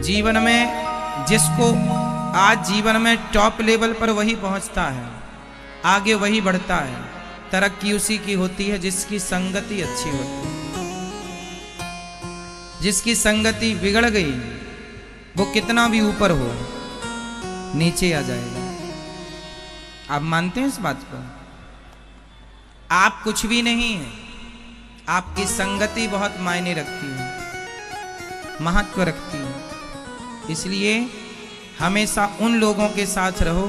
जीवन में जिसको आज जीवन में टॉप लेवल पर वही पहुंचता है, आगे वही बढ़ता है। तरक्की उसी की होती है जिसकी संगति अच्छी होती है। जिसकी संगति बिगड़ गई वो कितना भी ऊपर हो नीचे आ जाएगा। आप मानते हैं इस बात को? आप कुछ भी नहीं है, आपकी संगति बहुत मायने रखती है, महत्व रखती है। इसलिए हमेशा उन लोगों के साथ रहो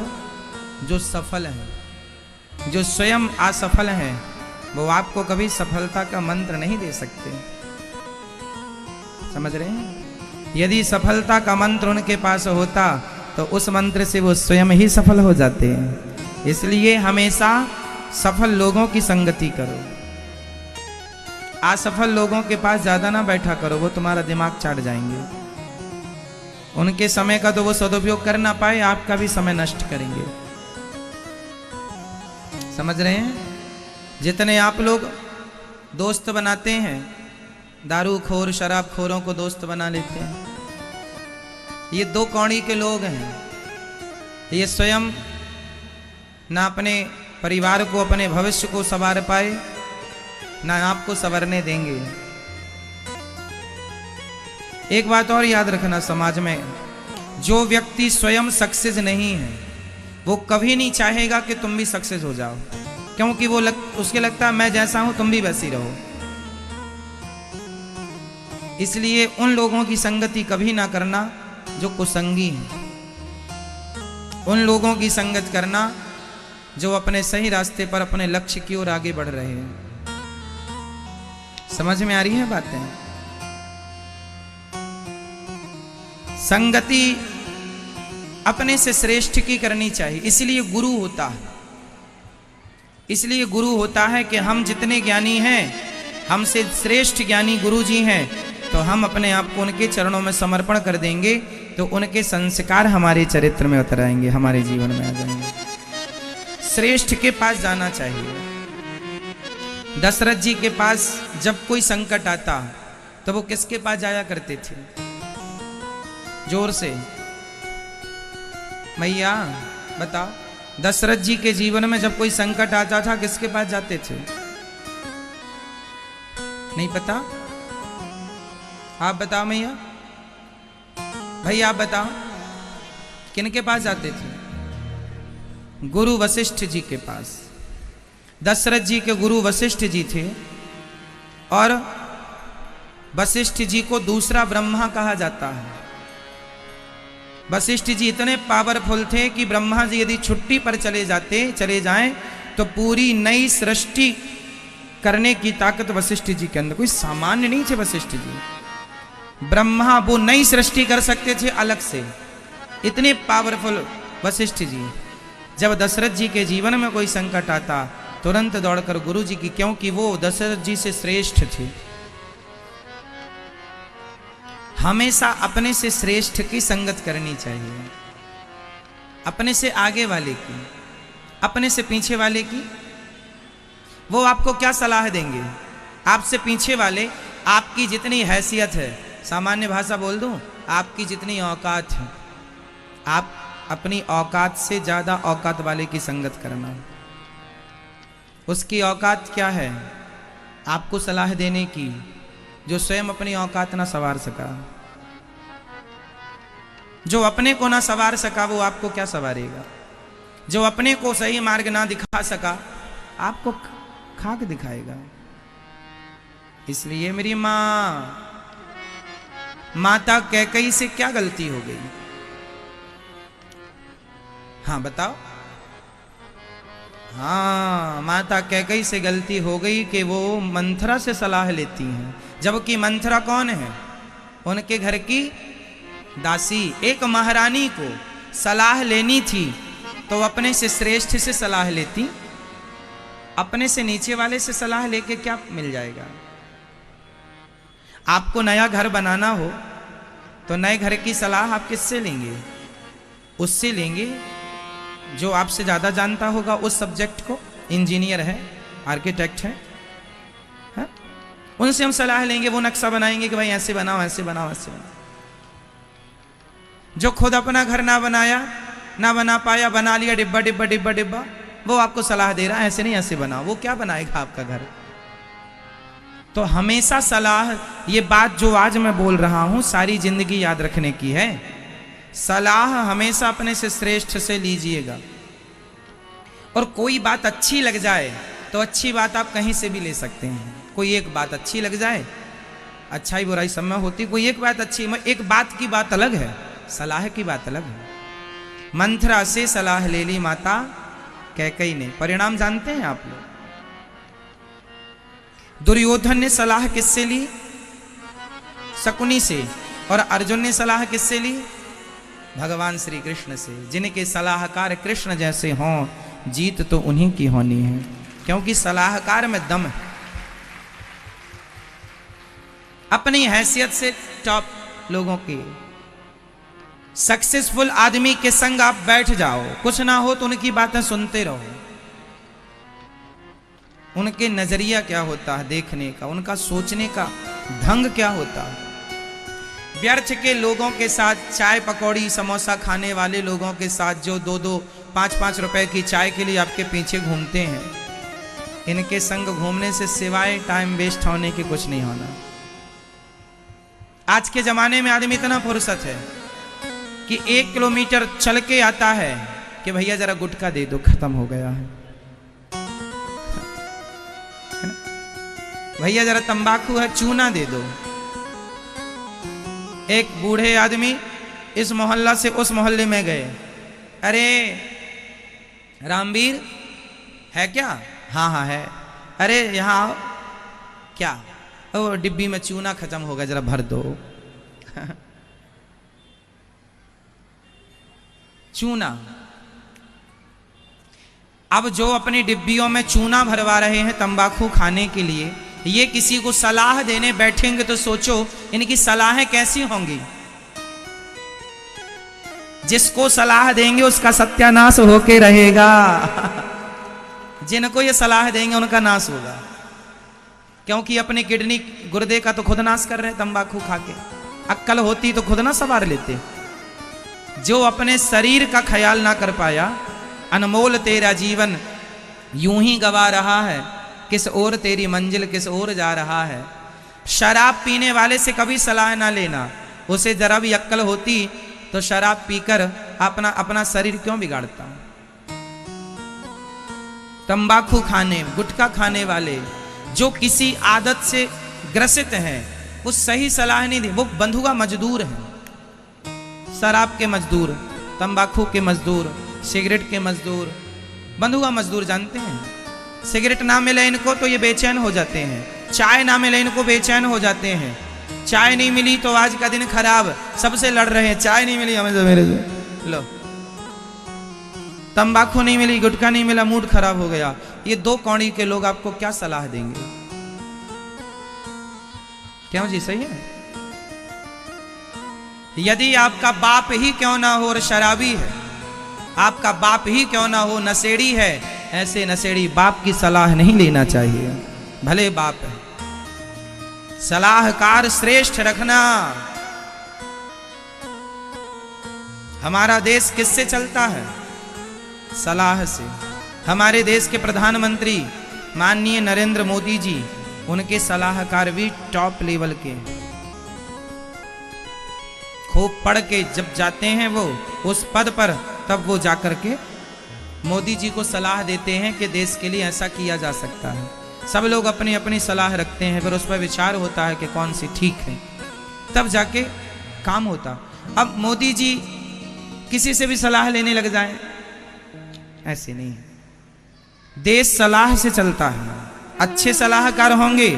जो सफल हैं। जो स्वयं असफल हैं वो आपको कभी सफलता का मंत्र नहीं दे सकते। समझ रहे हैं? यदि सफलता का मंत्र उनके पास होता तो उस मंत्र से वो स्वयं ही सफल हो जाते हैं। इसलिए हमेशा सफल लोगों की संगति करो। असफल लोगों के पास ज्यादा ना बैठा करो, वो तुम्हारा दिमाग चाट जाएंगे। उनके समय का तो वो सदुपयोग कर ना पाए, आपका भी समय नष्ट करेंगे। समझ रहे हैं? जितने आप लोग दोस्त बनाते हैं, दारू खोर शराब खोरों को दोस्त बना लेते हैं, ये दो कौड़ी के लोग हैं। ये स्वयं ना अपने परिवार को, अपने भविष्य को संवार पाए, ना आपको संवरने देंगे। एक बात और याद रखना, समाज में जो व्यक्ति स्वयं सक्सेस नहीं है वो कभी नहीं चाहेगा कि तुम भी सक्सेस हो जाओ, क्योंकि वो उसके लगता है मैं जैसा हूं तुम भी वैसी रहो। इसलिए उन लोगों की संगति कभी ना करना जो कुसंगी हैं। उन लोगों की संगत करना जो अपने सही रास्ते पर, अपने लक्ष्य की ओर आगे बढ़ रहे हैं। समझ में आ रही है बातें? संगति अपने से श्रेष्ठ की करनी चाहिए। इसलिए गुरु होता है। इसलिए गुरु होता है कि हम जितने ज्ञानी हैं, हमसे श्रेष्ठ ज्ञानी गुरु जी हैं, तो हम अपने आप को उनके चरणों में समर्पण कर देंगे तो उनके संस्कार हमारे चरित्र में उतर आएंगे, हमारे जीवन में आ जाएंगे। श्रेष्ठ के पास जाना चाहिए। दशरथ जी के पास जब कोई संकट आता तो वो किसके पास जाया करते थे? जोर से मैया बताओ। दशरथ जी के जीवन में जब कोई संकट आता था किसके पास जाते थे? नहीं पता? आप बताओ मैया, भाई आप बताओ, किनके पास जाते थे? गुरु वशिष्ठ जी के पास। दशरथ जी के गुरु वशिष्ठ जी थे और वशिष्ठ जी को दूसरा ब्रह्मा कहा जाता है। वशिष्ठ जी इतने पावरफुल थे कि ब्रह्मा जी यदि छुट्टी पर चले जाएं तो पूरी नई सृष्टि करने की ताकत वशिष्ठ जी के अंदर। कोई सामान्य नहीं थे वशिष्ठ जी। ब्रह्मा वो नई सृष्टि कर सकते थे अलग से, इतने पावरफुल वशिष्ठ जी। जब दशरथ जी के जीवन में कोई संकट आता तुरंत दौड़कर गुरु जी की, क्योंकि वो दशरथ जी से श्रेष्ठ थे। हमेशा अपने से श्रेष्ठ की संगत करनी चाहिए, अपने से आगे वाले की, अपने से पीछे वाले की। वो आपको क्या सलाह देंगे? आपसे पीछे वाले, आपकी जितनी हैसियत है, सामान्य भाषा बोल दूं, आपकी जितनी औकात है, आप अपनी औकात से ज्यादा औकात वाले की संगत करना। उसकी औकात क्या है? आपको सलाह देने की, जो स्वयं अपनी औकात ना संवार सका। जो अपने को ना संवार सका वो आपको क्या संवारेगा? जो अपने को सही मार्ग ना दिखा सका आपको खाक दिखाएगा। इसलिए मेरी माता कैकेयी से क्या गलती हो गई? हाँ बताओ। हाँ, माता कैकेयी से गलती हो गई कि वो मंथरा से सलाह लेती हैं, जबकि मंथरा कौन है? उनके घर की दासी। एक महारानी को सलाह लेनी थी तो अपने से श्रेष्ठ से सलाह लेती, अपने से नीचे वाले से सलाह लेके क्या मिल जाएगा? आपको नया घर बनाना हो तो नए घर की सलाह आप किससे लेंगे? उससे लेंगे जो आपसे ज़्यादा जानता होगा उस सब्जेक्ट को, इंजीनियर है, आर्किटेक्ट है, उनसे हम सलाह लेंगे। वो नक्शा बनाएंगे कि भाई ऐसे बनाओ, ऐसे बनाओ, ऐसे बनाओ। जो खुद अपना घर ना बनाया, ना बना पाया, बना लिया डिब्बा डिब्बा डिब्बा डिब्बा, वो आपको सलाह दे रहा है ऐसे नहीं ऐसे बनाओ, वो क्या बनाएगा आपका घर। तो हमेशा सलाह, ये बात जो आज मैं बोल रहा हूं सारी जिंदगी याद रखने की है। सलाह हमेशा अपने से श्रेष्ठ से लीजिएगा। और कोई बात अच्छी लग जाए तो अच्छी बात आप कहीं से भी ले सकते हैं। कोई एक बात अच्छी लग जाए, अच्छाई बुराई सब में होती, कोई एक बात अच्छी, एक बात की बात अलग है, सलाह की बात अलग है। मंथरा से सलाह ले ली माता कैकई ने, परिणाम जानते हैं आप लोग। दुर्योधन ने सलाह किससे ली? शकुनी से। और अर्जुन ने सलाह किससे ली? भगवान श्री कृष्ण से। जिनके सलाहकार कृष्ण जैसे हों, जीत तो उन्हीं की होनी है, क्योंकि सलाहकार में दम है। अपनी हैसियत से टॉप लोगों की, सक्सेसफुल आदमी के संग आप बैठ जाओ, कुछ ना हो तो उनकी बातें सुनते रहो। उनके नजरिया क्या होता है देखने का, उनका सोचने का ढंग क्या होता है। व्यर्थ के लोगों के साथ, चाय पकौड़ी समोसा खाने वाले लोगों के साथ, जो 2-2 5-5 रुपए की चाय के लिए आपके पीछे घूमते हैं, इनके संग घूमने से सिवाय टाइम वेस्ट होने के कुछ नहीं होना। आज के जमाने में आदमी इतना फुर्सत है कि 1 किलोमीटर चल के आता है कि भैया जरा गुटखा दे दो, खत्म हो गया है। भैया जरा तंबाकू है, चूना दे दो। एक बूढ़े आदमी इस मोहल्ला से उस मोहल्ले में गए, अरे रामवीर है क्या? हाँ हाँ है। अरे यहाँ आओ। क्या? ओ डिब्बी में चूना खत्म हो गया, जरा भर दो। चूना। अब जो अपनी डिब्बियों में चूना भरवा रहे हैं तंबाकू खाने के लिए, ये किसी को सलाह देने बैठेंगे तो सोचो इनकी सलाहें कैसी होंगी। जिसको सलाह देंगे उसका सत्यानाश होके रहेगा। जिनको ये सलाह देंगे उनका नाश होगा, क्योंकि अपने किडनी गुर्दे का तो खुद नाश कर रहे हैं तंबाकू खा के। अक्ल होती तो खुद ना सवार लेते। जो अपने शरीर का ख्याल ना कर पाया, अनमोल तेरा जीवन यूं ही गवा रहा है, किस ओर तेरी मंजिल किस ओर जा रहा है। शराब पीने वाले से कभी सलाह ना लेना, उसे जरा भी अक्ल होती तो शराब पीकर अपना शरीर क्यों बिगाड़ता। तंबाकू खाने, गुटखा खाने वाले जो किसी आदत से ग्रसित हैं, वो सही सलाह नहीं दे। वो बंधुआ मजदूर हैं, शराब के मजदूर, तंबाकू के मजदूर, सिगरेट के मजदूर। बंधुआ मजदूर जानते हैं, सिगरेट ना मिले इनको तो ये बेचैन हो जाते हैं, चाय ना मिले इनको बेचैन हो जाते हैं। चाय नहीं मिली तो आज का दिन खराब, सबसे लड़ रहे हैं, चाय नहीं मिली हमें तो मेरे से लो, तंबाकू नहीं मिली, गुटखा नहीं मिला, मूड खराब हो गया। ये 2 कौड़ी के लोग आपको क्या सलाह देंगे? क्यों जी? सही है। यदि आपका बाप ही क्यों ना हो और शराबी है, आपका बाप ही क्यों ना हो नशेड़ी है, ऐसे नशेड़ी बाप की सलाह नहीं लेना चाहिए, भले बाप है। सलाहकार श्रेष्ठ रखना। हमारा देश किससे चलता है? सलाह से। हमारे देश के प्रधानमंत्री माननीय नरेंद्र मोदी जी, उनके सलाहकार भी टॉप लेवल के, खूब पढ़ के जब जाते हैं वो उस पद पर, तब वो जाकर के मोदी जी को सलाह देते हैं कि देश के लिए ऐसा किया जा सकता है। सब लोग अपनी अपनी सलाह रखते हैं, फिर उस पर विचार होता है कि कौन सी ठीक है, तब जाके काम होता। अब मोदी जी किसी से भी सलाह लेने लग जाए, ऐसे नहीं है। देश सलाह से चलता है। अच्छे सलाहकार होंगे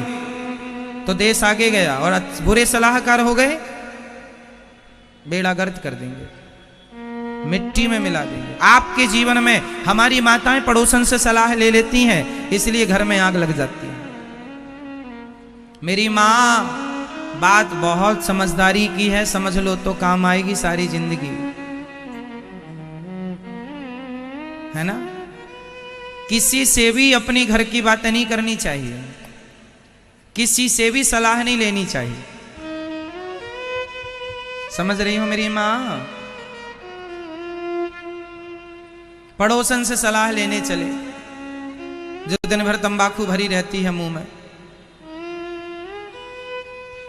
तो देश आगे गया, और बुरे सलाहकार हो गए बेड़ा गर्क कर देंगे, मिट्टी में मिला देंगे। आपके जीवन में हमारी माताएं पड़ोसन से सलाह ले लेती हैं, इसलिए घर में आग लग जाती है। मेरी माँ बात बहुत समझदारी की है, समझ लो तो काम आएगी सारी जिंदगी, है ना। किसी से भी अपनी घर की बातें नहीं करनी चाहिए, किसी से भी सलाह नहीं लेनी चाहिए। समझ रही हो मेरी माँ? पड़ोसन से सलाह लेने चले, जो दिन भर तंबाकू भरी रहती है मुंह में,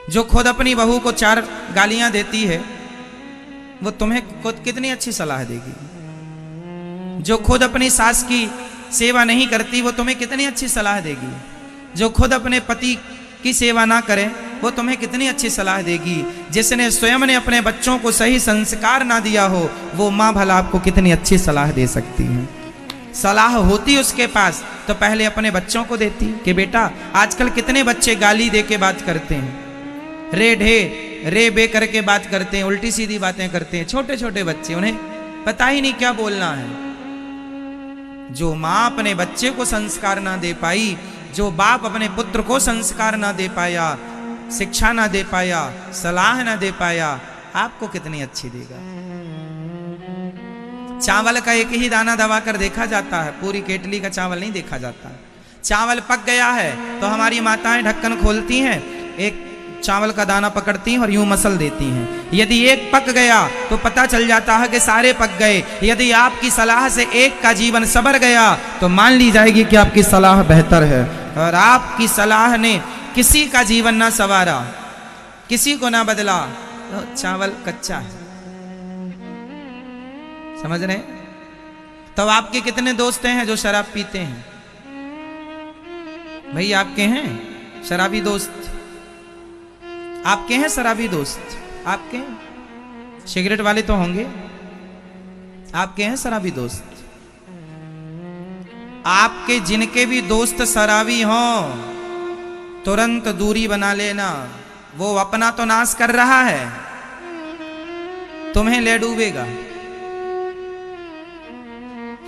जो खुद अपनी बहू को 4 गालियां देती है, वो तुम्हें खुद कितनी अच्छी सलाह देगी। जो खुद अपनी सास की सेवा नहीं करती, वो तुम्हें कितनी अच्छी सलाह देगी। जो खुद अपने पति की सेवा ना करे, वो तुम्हें कितनी अच्छी सलाह देगी। जिसने स्वयं ने अपने बच्चों को सही संस्कार ना दिया हो, वो माँ भला आपको कितनी अच्छी सलाह दे सकती है। सलाह होती उसके पास तो पहले अपने बच्चों को देती कि बेटा, आजकल कितने बच्चे गाली दे के बात करते हैं, रे ढे रे बे करके बात करते हैं, उल्टी सीधी बातें करते हैं। छोटे छोटे बच्चे, उन्हें पता ही नहीं क्या बोलना है। जो माँ अपने बच्चे को संस्कार ना दे पाई, जो बाप अपने पुत्र को संस्कार ना दे पाया, शिक्षा ना दे पाया, सलाह ना दे पाया, आपको कितनी अच्छी देगा। चावल का एक ही दाना दबाकर देखा जाता है, पूरी केटली का चावल नहीं देखा जाता। चावल पक गया है तो हमारी माताएं ढक्कन खोलती हैं, एक चावल का दाना पकड़ती हैं और यूं मसल देती हैं। यदि एक पक गया तो पता चल जाता है कि सारे पक गए। यदि आपकी सलाह से एक का जीवन संवर गया तो मान ली जाएगी कि आपकी सलाह बेहतर है। और आपकी सलाह ने किसी का जीवन ना संवारा, किसी को ना बदला, तो चावल कच्चा है। समझ रहे? तो आपके कितने दोस्त हैं जो शराब पीते हैं? भाई आपके हैं शराबी दोस्त? आपके हैं शराबी दोस्त? आपके हैं? सिगरेट वाले तो होंगे। आपके हैं शराबी दोस्त? आपके जिनके भी दोस्त शराबी हों, तुरंत दूरी बना लेना। वो अपना तो नाश कर रहा है, तुम्हें ले डूबेगा।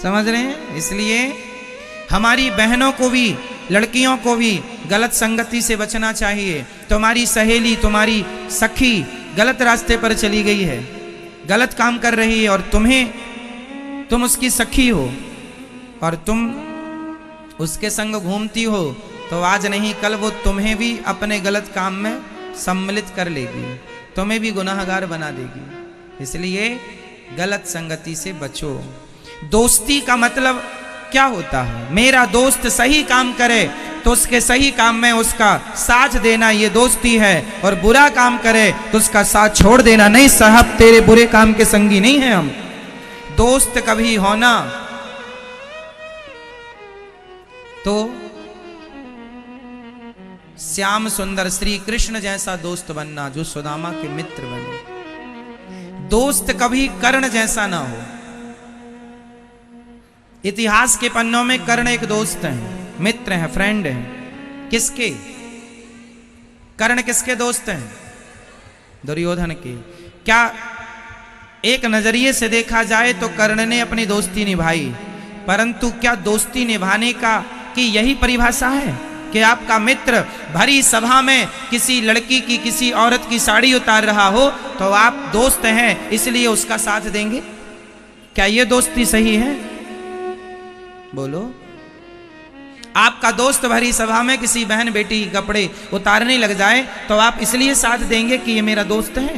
समझ रहे हैं? इसलिए हमारी बहनों को भी, लड़कियों को भी गलत संगति से बचना चाहिए। तुम्हारी सहेली, तुम्हारी सखी गलत रास्ते पर चली गई है, गलत काम कर रही है, और तुम उसकी सखी हो और तुम उसके संग घूमती हो, तो आज नहीं कल वो तुम्हें भी अपने गलत काम में सम्मिलित कर लेगी, तुम्हें भी गुनाहगार बना देगी। इसलिए गलत संगति से बचो। दोस्ती का मतलब क्या होता है? मेरा दोस्त सही काम करे तो उसके सही काम में उसका साथ देना, ये दोस्ती है। और बुरा काम करे तो उसका साथ छोड़ देना। नहीं साहब, तेरे बुरे काम के संगी नहीं है हम। दोस्त कभी होना तो श्याम सुंदर श्री कृष्ण जैसा दोस्त बनना, जो सुदामा के मित्र बने। दोस्त कभी कर्ण जैसा ना हो। इतिहास के पन्नों में कर्ण एक दोस्त है, मित्र है, फ्रेंड है। किसके? कर्ण किसके दोस्त हैं? दुर्योधन के। क्या एक नजरिए से देखा जाए तो कर्ण ने अपनी दोस्ती निभाई, परंतु क्या दोस्ती निभाने का की यही परिभाषा है कि आपका मित्र भरी सभा में किसी लड़की की, किसी औरत की साड़ी उतार रहा हो तो आप दोस्त हैं इसलिए उसका साथ देंगे? क्या यह दोस्ती सही है? बोलो। आपका दोस्त भरी सभा में किसी बहन बेटी के कपड़े उतारने लग जाए तो आप इसलिए साथ देंगे कि ये मेरा दोस्त है?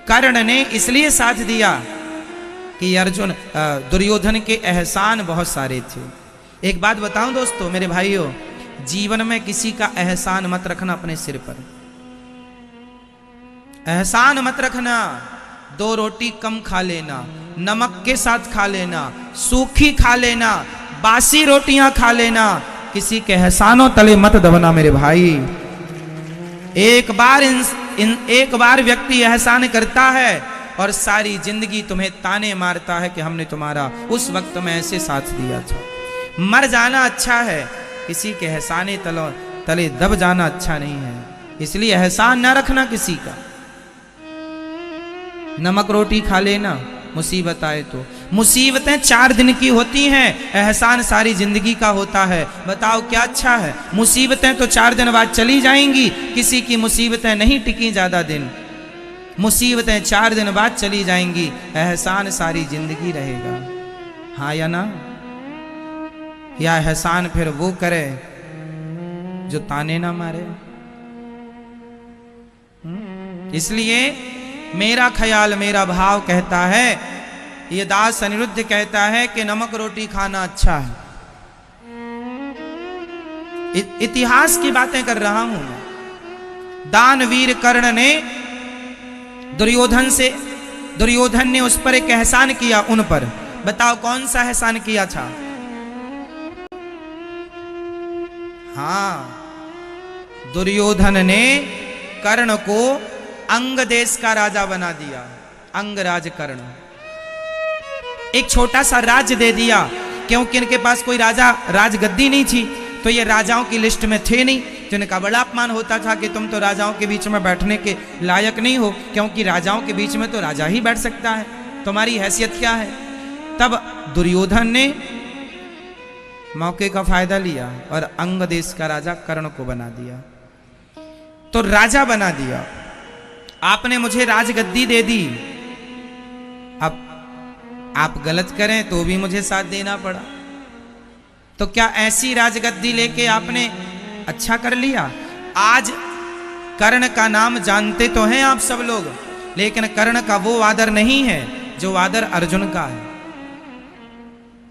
कर्ण ने इसलिए साथ दिया कि अर्जुन, दुर्योधन के एहसान बहुत सारे थे। एक बात बताऊं दोस्तों, मेरे भाइयों, जीवन में किसी का एहसान मत रखना अपने सिर पर। एहसान मत रखना। 2 रोटी कम खा लेना, नमक के साथ खा लेना, सूखी खा लेना, बासी रोटियां खा लेना, किसी के एहसानों तले मत दबना मेरे भाई। एक बार व्यक्ति एहसान करता है और सारी जिंदगी तुम्हें ताने मारता है कि हमने तुम्हारा उस वक्त में ऐसे साथ दिया था। मर जाना अच्छा है, किसी के एहसाने तले दब जाना अच्छा नहीं है। इसलिए एहसान ना रखना किसी का। नमक रोटी खा लेना, मुसीबत आए तो। मुसीबतें 4 दिन की होती हैं, एहसान सारी जिंदगी का होता है। बताओ क्या अच्छा है? मुसीबतें तो 4 दिन बाद चली जाएंगी, किसी की मुसीबतें नहीं टिकी ज्यादा दिन। मुसीबतें 4 दिन बाद चली जाएंगी, एहसान सारी जिंदगी रहेगा। हाँ या ना? या एहसान फिर वो करे जो ताने ना मारे। इसलिए मेरा ख्याल, मेरा भाव कहता है ये दास अनिरुद्ध कहता है कि नमक रोटी खाना अच्छा है। इतिहास की बातें कर रहा हूं मैं। दानवीर कर्ण ने दुर्योधन ने उस पर एक एहसान किया, उन पर। बताओ कौन सा एहसान किया था? हाँ, दुर्योधन ने कर्ण को अंग देश का राजा बना दिया। अंगराज कर्ण, एक छोटा सा राज्य दे दिया, क्योंकि इनके पास कोई राजगद्दी नहीं थी, तो ये राजाओं की लिस्ट में थे नहीं। तो इनका बड़ा अपमान होता था कि तुम तो राजाओं के बीच में बैठने के लायक नहीं हो, क्योंकि राजाओं के बीच में तो राजा ही बैठ सकता है, तुम्हारी हैसियत क्या है। तब दुर्योधन ने मौके का फायदा लिया और अंग देश का राजा कर्ण को बना दिया। तो राजा बना दिया, आपने मुझे राजगद्दी दे दी, अब आप गलत करें तो भी मुझे साथ देना पड़ा। तो क्या ऐसी राजगद्दी लेके आपने अच्छा कर लिया? आज कर्ण का नाम जानते तो हैं आप सब लोग, लेकिन कर्ण का वो आदर नहीं है जो आदर अर्जुन का है।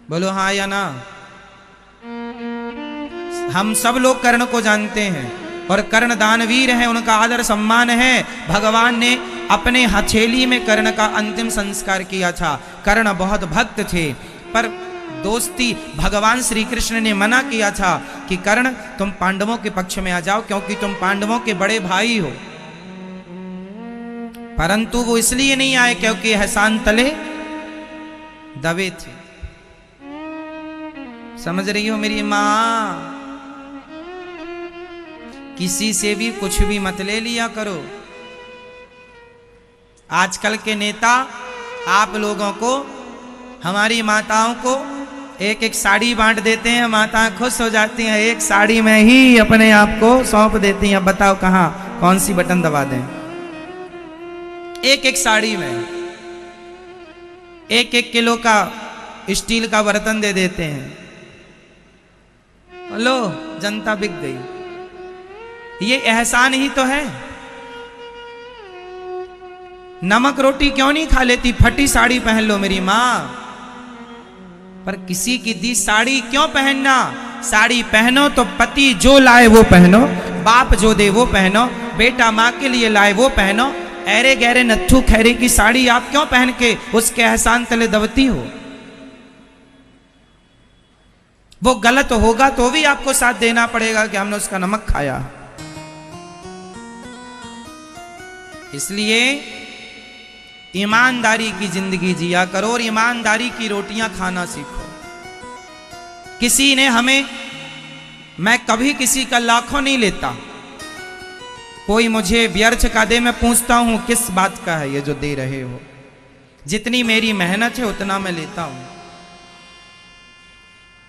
बोलो हाँ या ना? हम सब लोग कर्ण को जानते हैं, और कर्ण दानवीर हैं, उनका आदर सम्मान है। भगवान ने अपने हथेली में कर्ण का अंतिम संस्कार किया था। कर्ण बहुत भक्त थे, पर दोस्ती भगवान श्री कृष्ण ने मना किया था कि कर्ण तुम पांडवों के पक्ष में आ जाओ, क्योंकि तुम पांडवों के बड़े भाई हो। परंतु वो इसलिए नहीं आए क्योंकि एहसान तले दबे थे। समझ रही हो मेरी मां? किसी से भी कुछ भी मत ले लिया करो। आजकल के नेता आप लोगों को, हमारी माताओं को एक एक साड़ी बांट देते हैं, माताएं खुश हो जाती हैं, एक साड़ी में ही अपने आप को सौंप देती हैं। बताओ कहां कौन सी बटन दबा दें? एक एक साड़ी में 1-1 किलो का स्टील का बर्तन दे देते हैं। लो, जनता बिक गई। ये एहसान ही तो है। नमक रोटी क्यों नहीं खा लेती? फटी साड़ी पहन लो मेरी मां, पर किसी की दी साड़ी क्यों पहनना? साड़ी पहनो तो पति जो लाए वो पहनो, बाप जो दे वो पहनो, बेटा मां के लिए लाए वो पहनो। ऐरे गहरे नत्थु खैरे की साड़ी आप क्यों पहन के उसके एहसान तले दबती हो? वो गलत होगा तो भी आपको साथ देना पड़ेगा कि हमने उसका नमक खाया। इसलिए ईमानदारी की जिंदगी जिया करो और ईमानदारी की रोटियां खाना सीखो। किसी ने हमें, मैं कभी किसी का लाखों नहीं लेता, कोई मुझे व्यर्थ का दे, मैं पूछता हूं किस बात का है ये जो दे रहे हो? जितनी मेरी मेहनत है उतना मैं लेता हूं।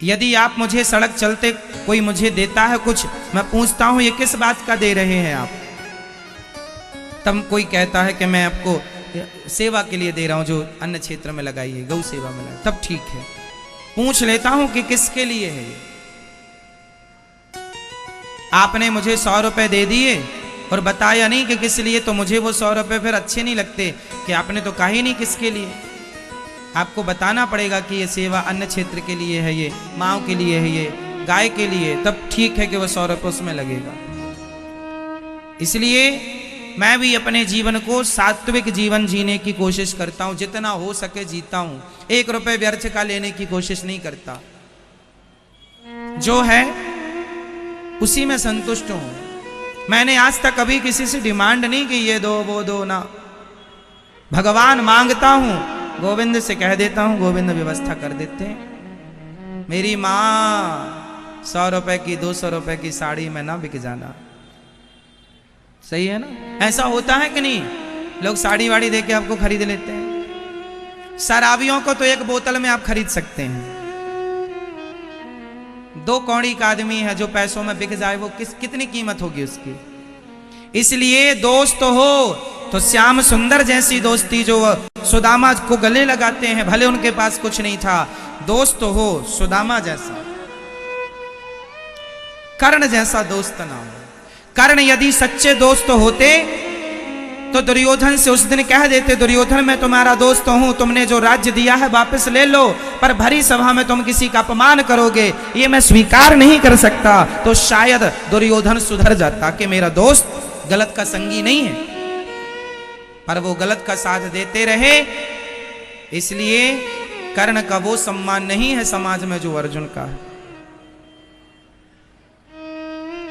यदि आप मुझे सड़क चलते कोई मुझे देता है कुछ, मैं पूछता हूं ये किस बात का दे रहे हैं आप? तब कोई कहता है कि मैं आपको सेवा के लिए दे रहा हूं, जो अन्य क्षेत्र में लगाई है, गौ सेवा में लगाई, तब ठीक है। पूछ लेता हूं कि किसके लिए है ये। आपने मुझे 100 रुपए दे दिए और बताया नहीं कि किस लिए, तो मुझे वो 100 रुपए फिर अच्छे नहीं लगते कि आपने तो कहा ही नहीं किसके लिए। आपको बताना पड़ेगा कि ये सेवा अन्य क्षेत्र के लिए है, ये माँओं के लिए है, ये गाय के लिए, तब ठीक है कि वो 100 रुपये उसमें लगेगा। इसलिए मैं भी अपने जीवन को सात्विक जीवन जीने की कोशिश करता हूं, जितना हो सके जीता हूं। 1 रुपए व्यर्थ का लेने की कोशिश नहीं करता, जो है उसी में संतुष्ट हूं। मैंने आज तक कभी किसी से डिमांड नहीं की ये दो वो दो ना। भगवान मांगता हूं, गोविंद से कह देता हूं, गोविंद व्यवस्था कर देते हैं। मेरी मां 100 रुपए की 200 रुपए की साड़ी में ना बिक जाना। सही है ना? ऐसा होता है कि नहीं? लोग साड़ी वाड़ी देके आपको खरीद लेते हैं। शराबियों को तो 1 बोतल में आप खरीद सकते हैं। 2 कौड़ी का आदमी है जो पैसों में बिक जाए, वो कितनी कीमत होगी उसकी? इसलिए दोस्त हो तो श्याम सुंदर जैसी दोस्ती, जो सुदामा को गले लगाते हैं, भले उनके पास कुछ नहीं था, दोस्त हो सुदामा जैसा, कर्ण जैसा दोस्त ना हो। कर्ण यदि सच्चे दोस्त होते तो दुर्योधन से उस दिन कह देते, दुर्योधन मैं तुम्हारा दोस्त हूं, तुमने जो राज्य दिया है वापस ले लो, पर भरी सभा में तुम किसी का अपमान करोगे ये मैं स्वीकार नहीं कर सकता। तो शायद दुर्योधन सुधर जाता कि मेरा दोस्त गलत का संगी नहीं है, पर वो गलत का साथ देते रहे, इसलिए कर्ण का वो सम्मान नहीं है समाज में जो अर्जुन का है।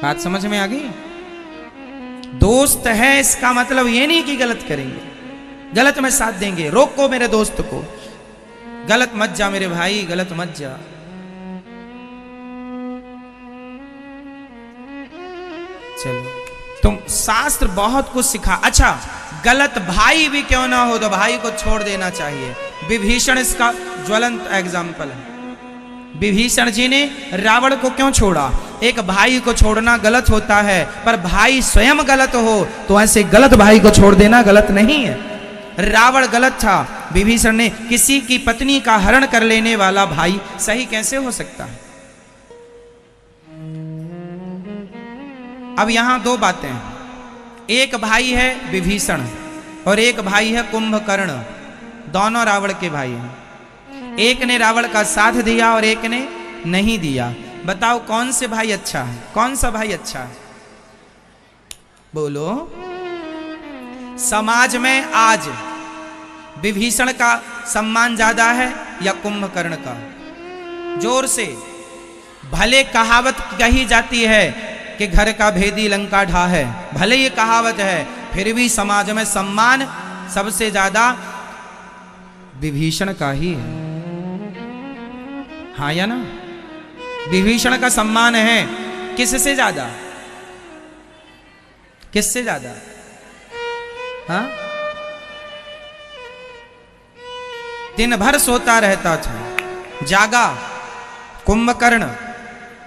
बात समझ में आ गई? दोस्त है इसका मतलब ये नहीं कि गलत करेंगे, गलत में साथ देंगे। रोको मेरे दोस्त को, गलत मत जा मेरे भाई, गलत मत जा। चलो, तुम शास्त्र बहुत कुछ सिखा। अच्छा, गलत भाई भी क्यों ना हो तो भाई को छोड़ देना चाहिए। विभीषण इसका ज्वलंत एग्जाम्पल है। विभीषण जी ने रावण को क्यों छोड़ा? एक भाई को छोड़ना गलत होता है, पर भाई स्वयं गलत हो तो ऐसे गलत भाई को छोड़ देना गलत नहीं है। रावण गलत था, विभीषण ने किसी की पत्नी का हरण कर लेने वाला भाई सही कैसे हो सकता है? अब यहां दो बातें हैं, एक भाई है विभीषण और एक भाई है कुंभकर्ण, दोनों रावण के भाई हैं। एक ने रावण का साथ दिया और एक ने नहीं दिया। बताओ कौन से भाई अच्छा है? कौन सा भाई अच्छा है? बोलो। समाज में आज विभीषण का सम्मान ज्यादा है या कुंभकर्ण का? जोर से। भले कहावत कही जाती है कि घर का भेदी लंका ढा है, भले ये कहावत है, फिर भी समाज में सम्मान सबसे ज्यादा विभीषण का ही है। हाँ या ना? विभीषण का सम्मान है किससे ज्यादा? किससे ज्यादा? हाँ? दिन भर सोता रहता था, जागा कुंभकर्ण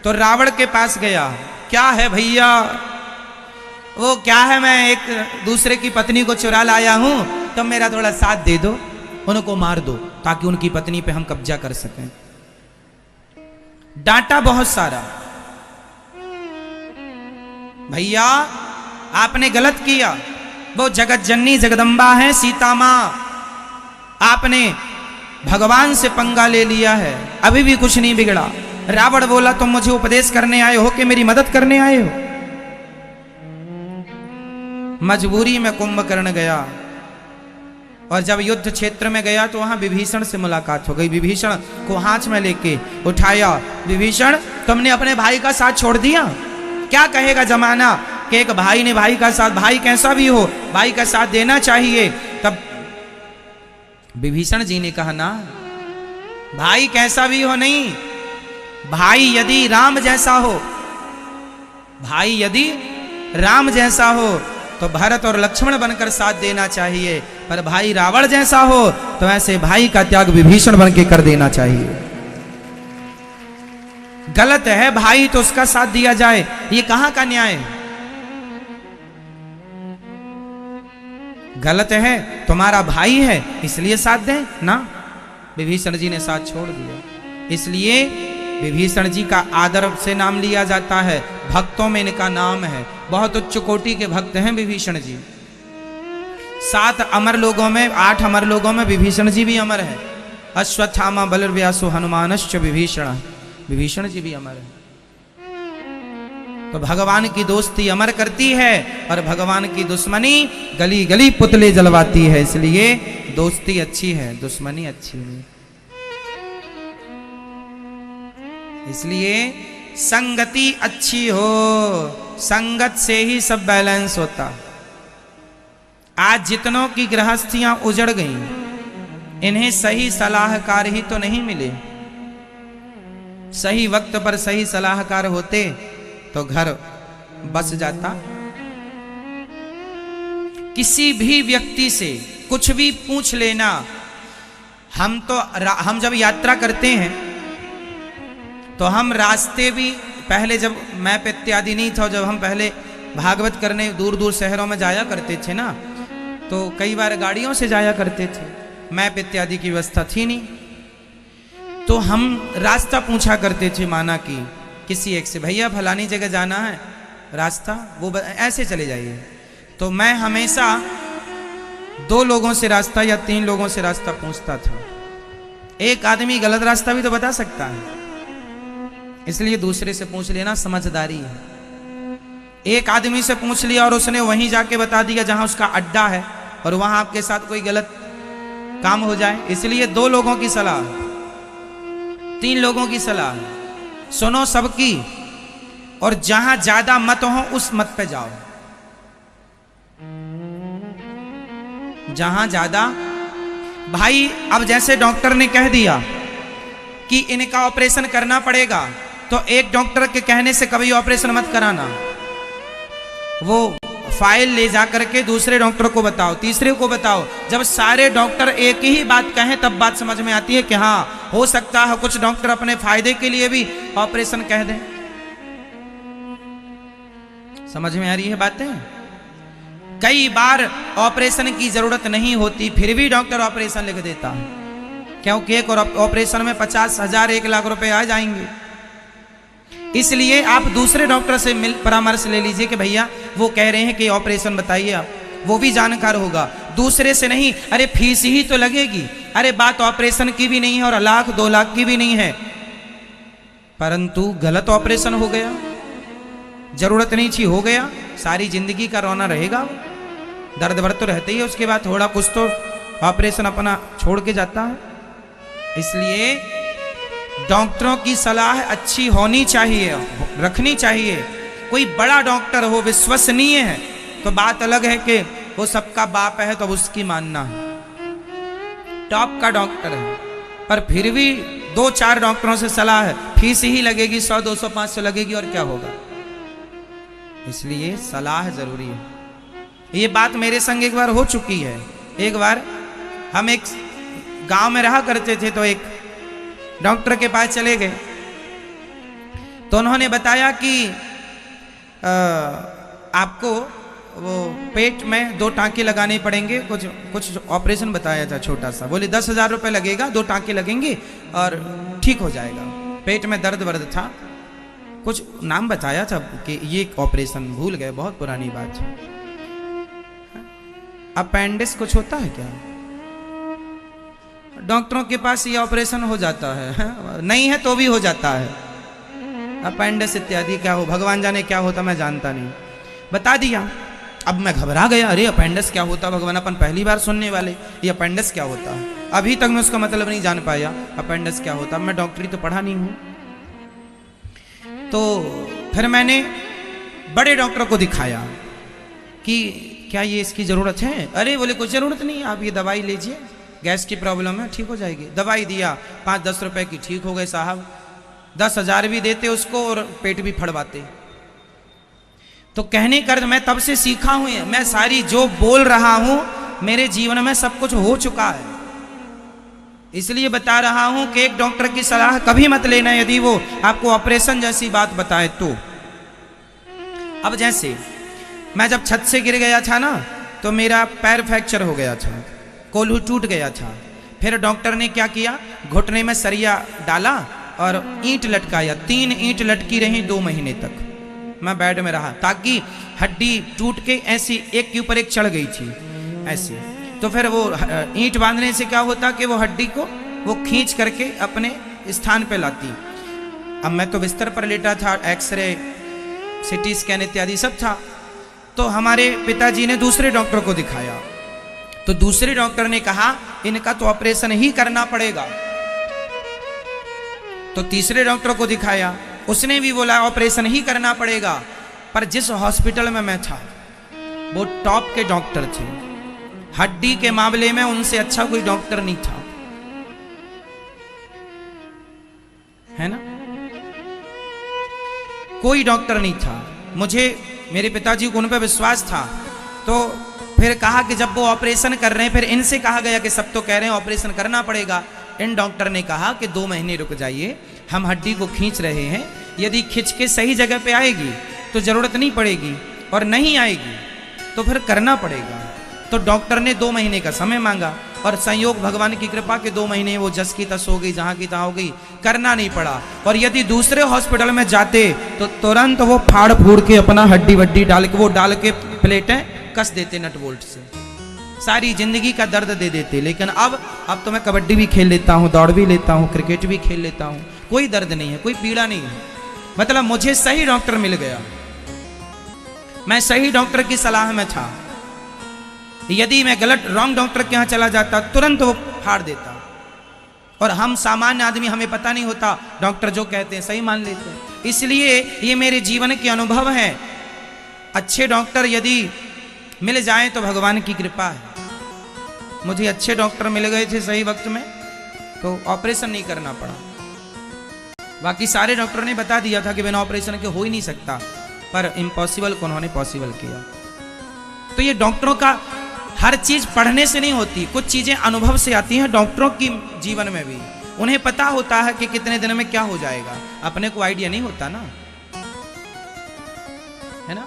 तो रावण के पास गया, क्या है भैया? वो क्या है, मैं एक दूसरे की पत्नी को चुरा लाया हूं, तो मेरा थोड़ा साथ दे दो, उनको मार दो ताकि उनकी पत्नी पे हम कब्जा कर सकें। डांटा बहुत सारा, भैया आपने गलत किया, वो जगत जननी जगदम्बा है सीता मां, आपने भगवान से पंगा ले लिया है, अभी भी कुछ नहीं बिगड़ा। रावण बोला तुम मुझे उपदेश करने आए हो कि मेरी मदद करने आए हो? मजबूरी में कुंभकर्ण गया और जब युद्ध क्षेत्र में गया तो वहां विभीषण से मुलाकात हो गई। विभीषण को हाथ में लेके उठाया, विभीषण तुमने अपने भाई का साथ छोड़ दिया, क्या कहेगा जमाना कि एक भाई ने भाई का साथ, भाई कैसा भी हो भाई का साथ देना चाहिए। तब विभीषण जी ने कहा ना, भाई कैसा भी हो नहीं, भाई यदि राम जैसा हो, भाई यदि राम जैसा हो तो भरत और लक्ष्मण बनकर साथ देना चाहिए, पर भाई रावण जैसा हो तो ऐसे भाई का त्याग विभीषण बन के कर देना चाहिए। गलत है भाई तो उसका साथ दिया जाए, ये कहां का न्याय? गलत है, तुम्हारा भाई है इसलिए साथ दें ना। विभीषण जी ने साथ छोड़ दिया, इसलिए विभीषण जी का आदर से नाम लिया जाता है, भक्तों में इनका नाम है, बहुत उच्च कोटि के भक्त हैं विभीषण जी। 7 अमर लोगों में, 8 अमर लोगों में विभीषण जी भी अमर है। अश्वत्थामा बलव्यासो हनुमानश्च विभीषण, विभीषण जी भी अमर है। तो भगवान की दोस्ती अमर करती है और भगवान की दुश्मनी गली गली पुतले जलवाती है, इसलिए दोस्ती अच्छी है, दुश्मनी अच्छी नहीं। इसलिए संगति अच्छी हो, संगत से ही सब बैलेंस होता। आज जितनों की गृहस्थियां उजड़ गईं, इन्हें सही सलाहकार ही तो नहीं मिले। सही वक्त पर सही सलाहकार होते तो घर बस जाता। किसी भी व्यक्ति से कुछ भी पूछ लेना। हम जब यात्रा करते हैं तो हम रास्ते भी, पहले जब मैप इत्यादि नहीं था, जब हम पहले भागवत करने दूर दूर शहरों में जाया करते थे ना, तो कई बार गाड़ियों से जाया करते थे, मैप इत्यादि की व्यवस्था थी नहीं, तो हम रास्ता पूछा करते थे। माना कि किसी एक से, भैया फलानी जगह जाना है, रास्ता वो ऐसे चले जाइए। तो मैं हमेशा 2 लोगों से रास्ता या 3 लोगों से रास्ता पूछता था। एक आदमी गलत रास्ता भी तो बता सकता है, इसलिए दूसरे से पूछ लेना समझदारी है। एक आदमी से पूछ लिया और उसने वहीं जाके बता दिया जहां उसका अड्डा है, और वहां आपके साथ कोई गलत काम हो जाए, इसलिए 2 लोगों की सलाह, 3 लोगों की सलाह सुनो सबकी, और जहां ज्यादा मत हो उस मत पे जाओ। जहां ज्यादा, भाई अब जैसे डॉक्टर ने कह दिया कि इनका ऑपरेशन करना पड़ेगा, तो एक डॉक्टर के कहने से कभी ऑपरेशन मत कराना। वो फाइल ले जा करके दूसरे डॉक्टर को बताओ, तीसरे को बताओ। जब सारे डॉक्टर एक ही बात कहें तब बात समझ में आती है कि हाँ, हो सकता है कुछ डॉक्टर अपने फायदे के लिए भी ऑपरेशन कह दें। समझ में आ रही है बातें? कई बार ऑपरेशन की जरूरत नहीं होती, फिर भी डॉक्टर ऑपरेशन लिख देता है, क्योंकि एक और ऑपरेशन में 50,000 1 लाख रुपए आ जाएंगे। इसलिए आप दूसरे डॉक्टर से परामर्श ले लीजिए कि भैया वो कह रहे हैं कि ऑपरेशन बताइए आप, वो भी जानकार होगा। दूसरे से नहीं, अरे फीस ही तो लगेगी, अरे बात ऑपरेशन की भी नहीं है और 1 लाख 2 लाख की भी नहीं है, परंतु गलत ऑपरेशन हो गया, जरूरत नहीं थी, हो गया, सारी जिंदगी का रोना रहेगा। दर्द वर्द तो रहते ही है, उसके बाद थोड़ा कुछ तो ऑपरेशन अपना छोड़ के जाता है। इसलिए डॉक्टरों की सलाह अच्छी होनी चाहिए, रखनी चाहिए। कोई बड़ा डॉक्टर हो, विश्वसनीय है, तो बात अलग है कि वो सबका बाप है तो उसकी मानना है, टॉप का डॉक्टर है, पर फिर भी 2-4 डॉक्टरों से सलाह है, फीस ही लगेगी, 100 200 500 लगेगी, और क्या होगा। इसलिए सलाह जरूरी है। ये बात मेरे संग एक बार हो चुकी है। एक बार हम एक गांव में रहा करते थे, तो एक डॉक्टर के पास चले गए, तो उन्होंने बताया कि आपको वो पेट में 2 टांके लगाने पड़ेंगे, कुछ ऑपरेशन बताया था छोटा सा। बोले 10,000 रुपये लगेगा, 2 टांके लगेंगे और ठीक हो जाएगा। पेट में दर्द वर्द था, कुछ नाम बताया था कि ये ऑपरेशन, भूल गए, बहुत पुरानी बात है। अपेंडिक्स कुछ होता है क्या? डॉक्टरों के पास ये ऑपरेशन हो जाता है, नहीं है तो भी हो जाता है। अपेंडिक्स इत्यादि क्या हो, भगवान जाने क्या होता, मैं जानता नहीं, बता दिया। अब मैं घबरा गया, अरे अपेंडिक्स क्या होता भगवान, अपन पहली बार सुनने वाले, ये अपेंडिक्स क्या होता है। अभी तक मैं उसका मतलब नहीं जान पाया, अपेंडिक्स क्या होता। मैं डॉक्टरी तो पढ़ा नहीं हूँ। तो फिर मैंने बड़े डॉक्टर को दिखाया कि क्या ये इसकी ज़रूरत है। अरे बोले कुछ ज़रूरत नहीं, आप ये दवाई लीजिए, गैस की प्रॉब्लम है, ठीक हो जाएगी। दवाई दिया, 5-10 रुपए की, ठीक हो गए साहब। 10,000 भी देते उसको और पेट भी फड़वाते। तो कहने कर मैं तब से सीखा हूँ, मैं सारी जो बोल रहा हूँ मेरे जीवन में सब कुछ हो चुका है, इसलिए बता रहा हूं कि एक डॉक्टर की सलाह कभी मत लेना यदि वो आपको ऑपरेशन जैसी बात बताए तो। अब जैसे मैं जब छत से गिर गया था ना, तो मेरा पैर फ्रैक्चर हो गया था, कोल्हू टूट गया था। फिर डॉक्टर ने क्या किया, घुटने में सरिया डाला और ईंट लटकाया। 3 ईंट लटकी रही 2 महीने तक। मैं बेड में रहा ताकि हड्डी टूट के ऐसी एक के ऊपर एक चढ़ गई थी ऐसी। तो फिर वो ईंट बांधने से क्या होता कि वो हड्डी को वो खींच करके अपने स्थान पे लाती। अब मैं तो बिस्तर पर लेटा था, एक्सरे सिटी स्कैन इत्यादि सब था। तो हमारे पिताजी ने दूसरे डॉक्टर को दिखाया, तो दूसरे डॉक्टर ने कहा इनका तो ऑपरेशन ही करना पड़ेगा। तो तीसरे डॉक्टर को दिखाया, उसने भी बोला ऑपरेशन ही करना पड़ेगा। पर जिस हॉस्पिटल में मैं था वो टॉप के डॉक्टर थे, हड्डी के मामले में उनसे अच्छा कोई डॉक्टर नहीं था, है ना, कोई डॉक्टर नहीं था। मुझे मेरे पिताजी को उन पर विश्वास था। तो फिर कहा कि जब वो ऑपरेशन कर रहे हैं, फिर इनसे कहा गया कि सब तो कह रहे हैं ऑपरेशन करना पड़ेगा। इन डॉक्टर ने कहा कि 2 महीने रुक जाइए, हम हड्डी को खींच रहे हैं, यदि खींच के सही जगह पे आएगी तो जरूरत नहीं पड़ेगी, और नहीं आएगी तो फिर करना पड़ेगा। तो डॉक्टर ने 2 महीने का समय मांगा, और संयोग भगवान की कृपा के 2 महीने वो जस की तस हो गई, जहां की तहां हो गई, करना नहीं पड़ा। और यदि दूसरे हॉस्पिटल में जाते तो तुरंत वो फाड़ फूड़ के अपना हड्डी वड्डी डाल के वो डाल के प्लेटें कस देते नट बोल्ट से। सारी जिंदगी का दर्द दे देते। लेकिन अब तो मैं कबड्डी भी खेल लेता हूँ, दौड़ भी लेता हूँ, क्रिकेट भी खेल लेता हूँ, कोई दर्द नहीं है, कोई पीड़ा नहीं है। मतलब मुझे सही डॉक्टर मिल गया, मैं सही डॉक्टर की सलाह में था। यदि मैं गलत रॉन्ग डॉक्टर के यहाँ चला जाता तुरंत वो फाड़ देता। और हम सामान्य आदमी, हमें पता नहीं होता, डॉक्टर जो कहते हैं सही मान लेते हैं। इसलिए ये मेरे जीवन के अनुभव है। अच्छे डॉक्टर यदि मिल जाए तो भगवान की कृपा है। मुझे अच्छे डॉक्टर मिल गए थे सही वक्त में, तो ऑपरेशन नहीं करना पड़ा। बाकी सारे डॉक्टर ने बता दिया था कि बिना ऑपरेशन के हो ही नहीं सकता, पर इम्पॉसिबल को उन्होंने पॉसिबल किया। तो ये डॉक्टरों का हर चीज पढ़ने से नहीं होती, कुछ चीजें अनुभव से आती हैं। डॉक्टरों की जीवन में भी उन्हें पता होता है कि कितने दिन में क्या हो जाएगा, अपने को आइडिया नहीं होता ना, है ना।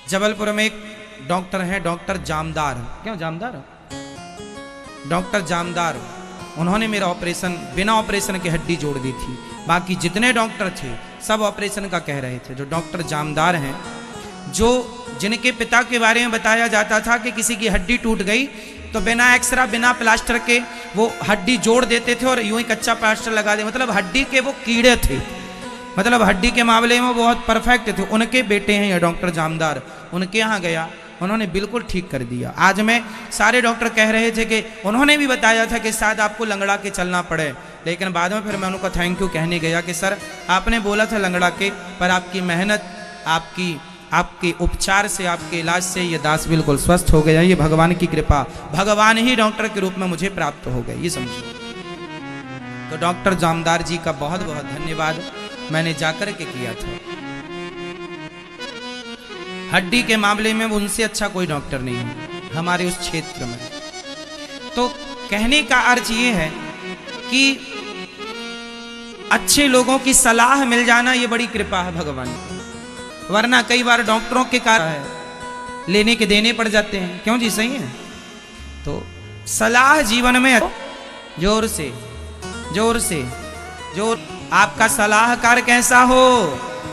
जबलपुर में एक डॉक्टर है, डॉक्टर जामदार। क्यों जामदार? डॉक्टर जामदार, उन्होंने मेरा ऑपरेशन बिना ऑपरेशन के हड्डी जोड़ दी थी। बाकी जितने डॉक्टर थे सब ऑपरेशन का कह रहे थे। जो डॉक्टर जामदार हैं, जो जिनके पिता के बारे में बताया जाता था कि किसी की हड्डी टूट गई तो बिना एक्सरा बिना प्लास्टर के वो हड्डी जोड़ देते थे और यूं ही कच्चा प्लास्टर लगा दे। मतलब हड्डी के वो कीड़े थे, मतलब हड्डी के मामले में बहुत परफेक्ट थे। उनके बेटे हैं ये डॉक्टर जामदार, उनके यहाँ गया, उन्होंने बिल्कुल ठीक कर दिया। आज में सारे डॉक्टर कह रहे थे कि उन्होंने भी बताया था कि शायद आपको लंगड़ा के चलना पड़े, लेकिन बाद में फिर मैं उनको थैंक यू कहने गया कि सर आपने बोला था लंगड़ा के, पर आपकी मेहनत, आपके उपचार से, आपके इलाज से ये दास बिल्कुल स्वस्थ हो गया। ये भगवान की कृपा, भगवान ही डॉक्टर के रूप में मुझे प्राप्त हो गए, ये समझो। तो डॉक्टर जामदार जी का बहुत बहुत धन्यवाद, मैंने जाकर के किया था। हड्डी के मामले में उनसे अच्छा कोई डॉक्टर नहीं है हमारे उस क्षेत्र में। तो कहने का अर्थ ये है कि अच्छे लोगों की सलाह मिल जाना ये बड़ी कृपा है भगवान की। वरना कई बार डॉक्टरों के कारण है लेने के देने पड़ जाते हैं। क्यों जी? सही है। तो सलाह जीवन में जोर से जोर। आपका सलाहकार कैसा हो,